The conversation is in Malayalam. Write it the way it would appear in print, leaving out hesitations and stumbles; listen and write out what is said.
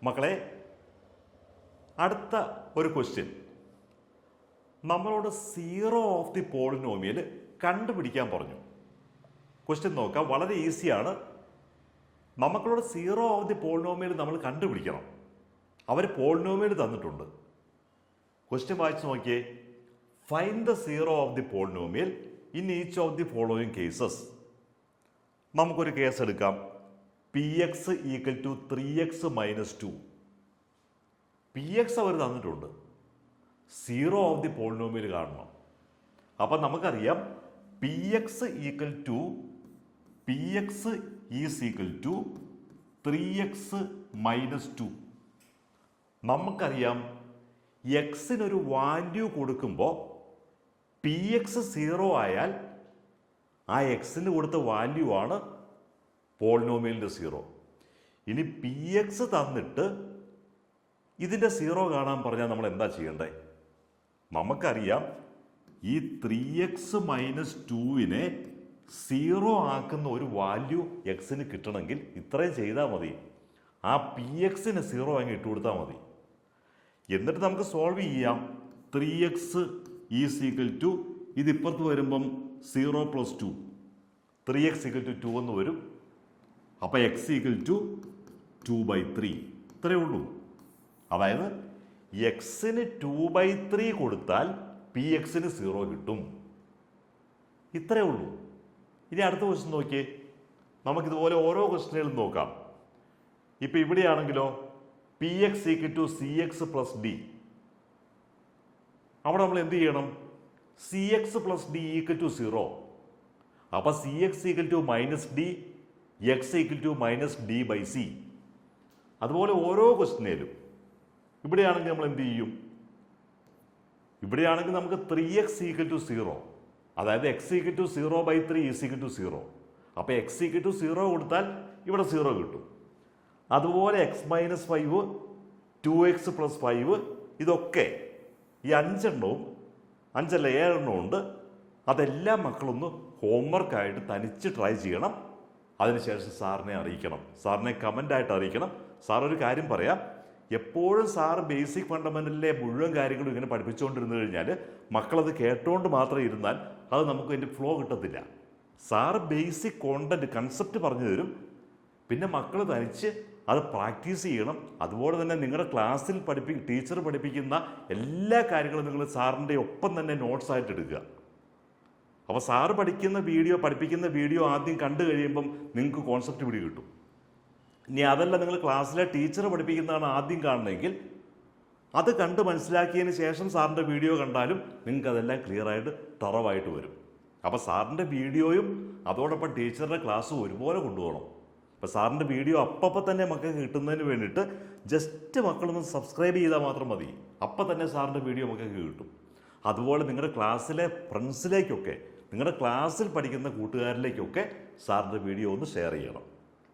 മക്കളെ, അടുത്ത ഒരു ക്വസ്റ്റ്യൻ നമ്മളോട് സീറോ ഓഫ് ദി പോളിനോമിയൽ കണ്ടുപിടിക്കാൻ പറഞ്ഞു. ക്വസ്റ്റ്യൻ നോക്കാം, വളരെ ഈസിയാണ്. നമുക്കളോട് സീറോ ഓഫ് ദി പോളിനോമിയൽ നമ്മൾ കണ്ടുപിടിക്കണം. അവർ പോളിനോമിയൽ തന്നിട്ടുണ്ട്. ക്വസ്റ്റ്യൻ വായിച്ച് നോക്കിയേ. Find the zero of the polynomial in each of the following cases. നമുക്കൊരു കേസ് എടുക്കാം. px equal to 3x minus 2. px അവർ തന്നിട്ടുണ്ട്. സീറോ ഓഫ് ദി പോളിനോമിയൽ കാണണം. അപ്പം നമുക്കറിയാം px equal to is equal to 3x minus 2. നമുക്കറിയാം എക്സിനൊരു വാല്യൂ കൊടുക്കുമ്പോൾ px സീറോ ആയാൽ ആ എക്സിന് കൊടുത്ത വാല്യൂ ആണ് പോളിനോമിയലിൻ്റെ സീറോ. ഇനി px തന്നിട്ട് ഇതിൻ്റെ സീറോ കാണാൻ പറഞ്ഞാൽ നമ്മൾ എന്താ ചെയ്യേണ്ടത്? നമുക്കറിയാം ഈ 3x മൈനസ് 2വിനെ സീറോ ആക്കുന്ന ഒരു വാല്യൂ എക്സിന് കിട്ടണമെങ്കിൽ ഇത്രയും ചെയ്താൽ മതി. ആ pxന് സീറോ അങ്ങ് ഇട്ട് കൊടുത്താൽ മതി. എന്നിട്ട് നമുക്ക് സോൾവ് ചെയ്യാം. 3x ഈസ് ഈക്വൽ ടു ഇത് ഇപ്പുറത്ത് വരുമ്പം 0 പ്ലസ് 2, 3x ഈക്വൽ ടു 2 എന്ന് വരും. അപ്പോൾ എക്സ് ഈക്വൽ ടു 2/3. ഇത്രയേ ഉള്ളൂ. അതായത് എക്സിന് 2/3 കൊടുത്താൽ pxന് സീറോ കിട്ടും. ഇത്രയേ ഉള്ളൂ. ഇനി അടുത്ത ക്വസ്റ്റ്യൻ നോക്കിയേ. നമുക്കിതുപോലെ ഓരോ ക്വസ്റ്റ്യനുകളും നോക്കാം. ഇപ്പം ഇവിടെയാണെങ്കിലോ px equal to cx plus D. അവിടെ നമ്മൾ എന്ത് ചെയ്യണം? cx plus D equal to 0. അപ്പം cx equal to minus D, X equal to minus D by C. അതുപോലെ ഓരോ ക്വസ്റ്റ്യനിലും ഇവിടെയാണെങ്കിൽ നമ്മൾ എന്ത് ചെയ്യും? ഇവിടെയാണെങ്കിൽ നമുക്ക് 3x ഈക്വൽ ടു 0, അതായത് X equal to 0/3 is equal to 0. അപ്പോൾ എക്സ് ഈക്വൽ ടു 0 കൊടുത്താൽ ഇവിടെ 0 കിട്ടും. അതുപോലെ എക്സ് മൈനസ് 5, 2x പ്ലസ് 5, ഇതൊക്കെ ഈ 5 എണ്ണവും 7 എണ്ണവും ഉണ്ട്. അതെല്ലാം മക്കളൊന്ന് ഹോംവർക്കായിട്ട് തനിച്ച് ട്രൈ ചെയ്യണം. അതിനുശേഷം സാറിനെ അറിയിക്കണം. സാറിനെ കമൻ്റായിട്ട് അറിയിക്കണം. സാർ ഒരു കാര്യം പറയാം, എപ്പോഴും സാറ് ബേസിക് ഫണ്ടമെൻ്റലിലെ മുഴുവൻ കാര്യങ്ങളും ഇങ്ങനെ പഠിപ്പിച്ചുകൊണ്ടിരുന്നു കഴിഞ്ഞാൽ മക്കളത് കേട്ടുകൊണ്ട് മാത്രം ഇരുന്നാൽ അത് നമുക്ക് അതിൻ്റെ ഫ്ലോ കിട്ടത്തില്ല. സാറ് ബേസിക് കോണ്ടൻറ്റ് കൺസെപ്റ്റ് പറഞ്ഞു തരും. പിന്നെ മക്കൾ തനിച്ച് അത് പ്രാക്ടീസ് ചെയ്യണം. അതുപോലെ തന്നെ നിങ്ങളുടെ ക്ലാസ്സിൽ ടീച്ചർ പഠിപ്പിക്കുന്ന എല്ലാ കാര്യങ്ങളും നിങ്ങൾ സാറിൻ്റെ ഒപ്പം തന്നെ നോട്ട്സ് ആയിട്ട് എടുക്കുക. അപ്പോൾ സാറ് പഠിപ്പിക്കുന്ന വീഡിയോ ആദ്യം കണ്ടു കഴിയുമ്പം നിങ്ങൾക്ക് കോൺസെപ്റ്റ് പിടി കിട്ടും. ഇനി അതല്ല, നിങ്ങൾ ക്ലാസ്സിലെ ടീച്ചർ പഠിപ്പിക്കുന്നതാണ് ആദ്യം കാണണമെങ്കിൽ അത് കണ്ട് മനസ്സിലാക്കിയതിന് ശേഷം സാറിൻ്റെ വീഡിയോ കണ്ടാലും നിങ്ങൾക്ക് അതെല്ലാം ക്ലിയറായിട്ട് തറവായിട്ട് വരും. അപ്പോൾ സാറിൻ്റെ വീഡിയോയും അതോടൊപ്പം ടീച്ചറുടെ ക്ലാസ്സും ഒരുപോലെ കൊണ്ടുപോകണം. അപ്പോൾ സാറിൻ്റെ വീഡിയോ അപ്പം തന്നെ മക്കൾക്ക് കിട്ടുന്നതിന് വേണ്ടിയിട്ട് ജസ്റ്റ് മക്കളൊന്ന് സബ്സ്ക്രൈബ് ചെയ്താൽ മാത്രം മതി. അപ്പം തന്നെ സാറിൻ്റെ വീഡിയോ മക്കൾക്ക് കിട്ടും. അതുപോലെ നിങ്ങളുടെ ക്ലാസ്സിലെ ഫ്രണ്ട്സിലേക്കൊക്കെ, നിങ്ങളുടെ ക്ലാസ്സിൽ പഠിക്കുന്ന കൂട്ടുകാരിലേക്കൊക്കെ സാറിൻ്റെ വീഡിയോ ഒന്ന് ഷെയർ ചെയ്യണം.